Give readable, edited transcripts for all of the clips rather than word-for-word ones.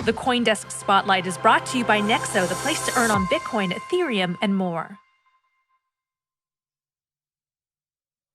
The CoinDesk Spotlight is brought to you by Nexo, the place to earn on Bitcoin, Ethereum, and more.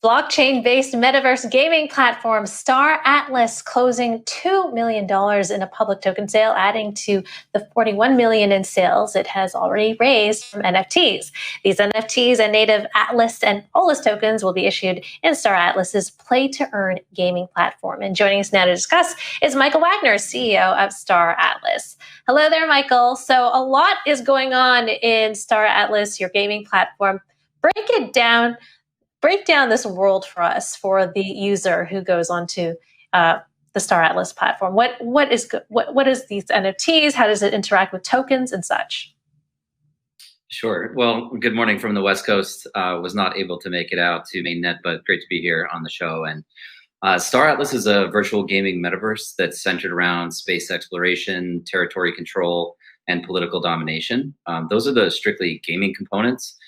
Blockchain-based metaverse gaming platform Star Atlas closing $2 million in a public token sale, adding to the $41 million in sales it has already raised from NFTs. These NFTs and native Atlas and Polus tokens will be issued in Star Atlas's play-to-earn gaming platform. And joining us now to discuss is Michael Wagner, CEO of Star Atlas. Hello there, Michael. So a lot is going on in Star Atlas, your gaming platform. Break down this world for us, for the user who goes onto the Star Atlas platform. What is these NFTs? How does it interact with tokens and such? Sure. Well, good morning from the West Coast. Was not able to make it out to mainnet, but great to be here on the show. And Star Atlas is a virtual gaming metaverse that's centered around space exploration, territory control, and political domination. Those are the strictly gaming components.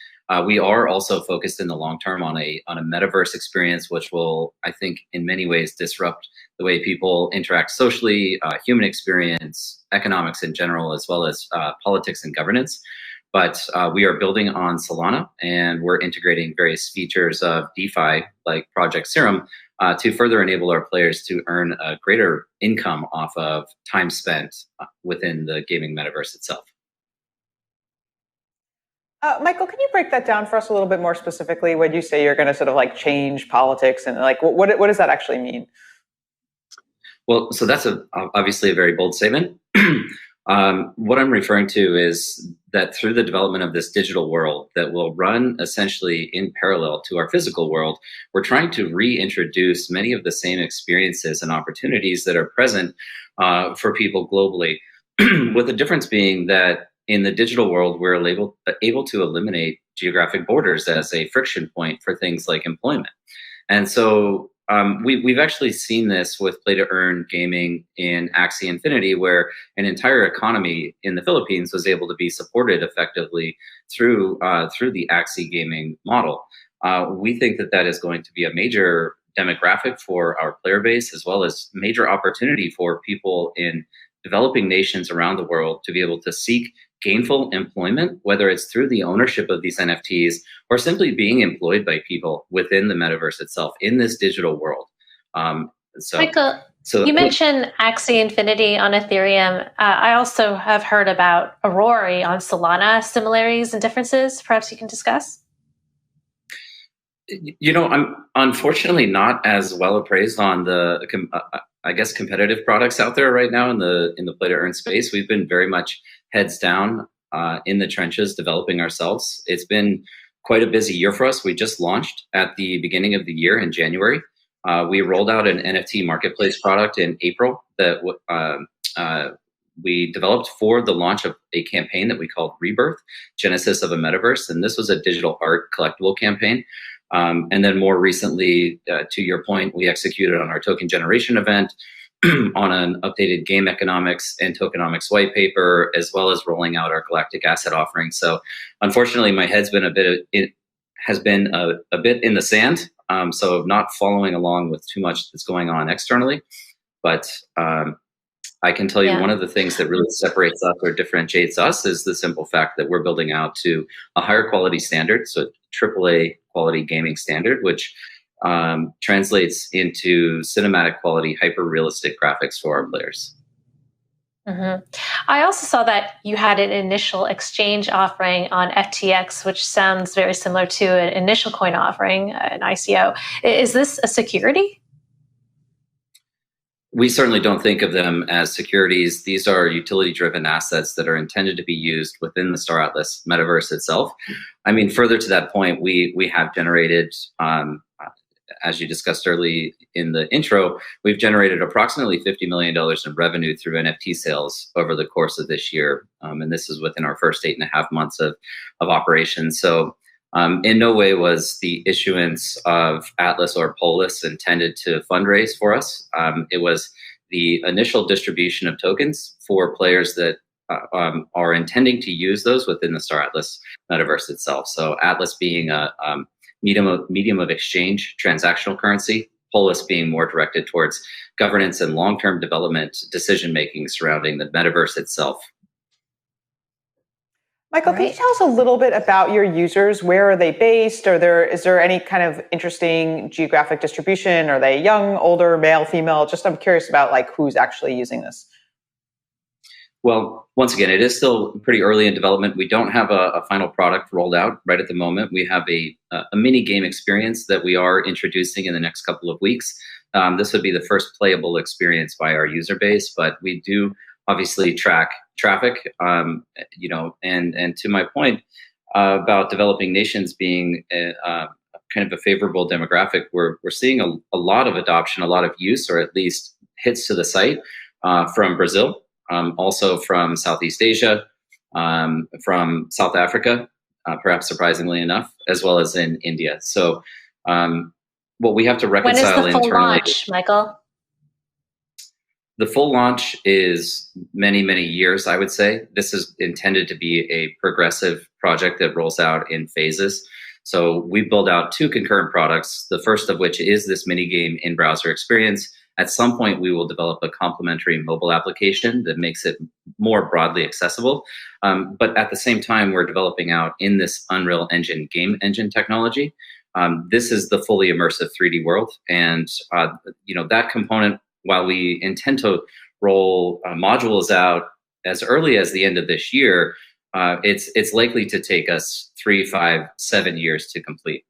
We are also focused in the long term on a metaverse experience, which will, I think, in many ways disrupt the way people interact socially, human experience, economics in general, as well as politics and governance. But we are building on Solana, and we're integrating various features of DeFi, like Project Serum, to further enable our players to earn a greater income off of time spent within the gaming metaverse itself. Michael, can you break that down for us a little bit more specifically? When you say you're going to sort of like change politics, and like what does that actually mean? Well, so that's obviously a very bold statement. What I'm referring to is that through the development of this digital world that will run essentially in parallel to our physical world, we're trying to reintroduce many of the same experiences and opportunities that are present for people globally, with the difference being that in the digital world, we're able to eliminate geographic borders as a friction point for things like employment. And so we've actually seen this with play-to-earn gaming in Axie Infinity, where an entire economy in the Philippines was able to be supported effectively through the Axie gaming model. We think that is going to be a major demographic for our player base, as well as major opportunity for people in developing nations around the world to be able to seek gainful employment, whether it's through the ownership of these NFTs or simply being employed by people within the metaverse itself in this digital world. Michael, you mentioned Axie Infinity on Ethereum. I also have heard about Aurora on Solana. Similarities and differences, perhaps you can discuss? You know, I'm unfortunately not as well appraised on the competitive products out there right now in the play to earn space. We've been very much heads down in the trenches developing ourselves. It's been quite a busy year for us. We just launched at the beginning of the year in January. We rolled out an NFT marketplace product in April that we developed for the launch of a campaign that we called Rebirth, Genesis of a Metaverse. And this was a digital art collectible campaign. And then more recently, to your point, we executed on our token generation event on an updated game economics and tokenomics white paper, as well as rolling out our galactic asset offering. So unfortunately, my head's been a bit in the sand. So not following along with too much that's going on externally. But I can tell you one of the things that really separates us or differentiates us is the simple fact that we're building out to a higher quality standard, so AAA quality gaming standard, which translates into cinematic quality, hyper realistic graphics for our players. Mm-hmm. I also saw that you had an initial exchange offering on FTX, which sounds very similar to an initial coin offering, an ICO. Is this a security? We certainly don't think of them as securities. These are utility-driven assets that are intended to be used within the Star Atlas metaverse itself. I mean, further to that point, we have generated, as you discussed early in the intro, we've generated approximately $50 million in revenue through NFT sales over the course of this year. And this is within our first 8.5 months of operation. So in no way was the issuance of Atlas or Polus intended to fundraise for us. It was the initial distribution of tokens for players that are intending to use those within the Star Atlas metaverse itself. So Atlas being a medium of exchange, transactional currency, Polis being more directed towards governance and long-term development decision-making surrounding the metaverse itself. Michael, can you tell us a little bit about your users? Where are they based? Is there any kind of interesting geographic distribution? Are they young, older, male, female? Just I'm curious about like who's actually using this. Well, once again, it is still pretty early in development. We don't have a final product rolled out right at the moment. We have a mini game experience that we are introducing in the next couple of weeks. This would be the first playable experience by our user base, but we do obviously track traffic, and to my point about developing nations being kind of a favorable demographic, we're seeing a lot of adoption, a lot of use, or at least hits to the site from Brazil. Also from Southeast Asia, from South Africa, perhaps surprisingly enough, as well as in India. So what we have to reconcile when is the full internally. launch, Michael? The full launch is many, many years, I would say. This is intended to be a progressive project that rolls out in phases. So we build out 2 concurrent products, the first of which is this mini game in-browser experience. At some point, we will develop a complementary mobile application that makes it more broadly accessible. But at the same time, we're developing out in this Unreal Engine game engine technology. This is the fully immersive 3D world. And that component, while we intend to roll modules out as early as the end of this year, it's likely to take us 3, 5, 7 years to complete.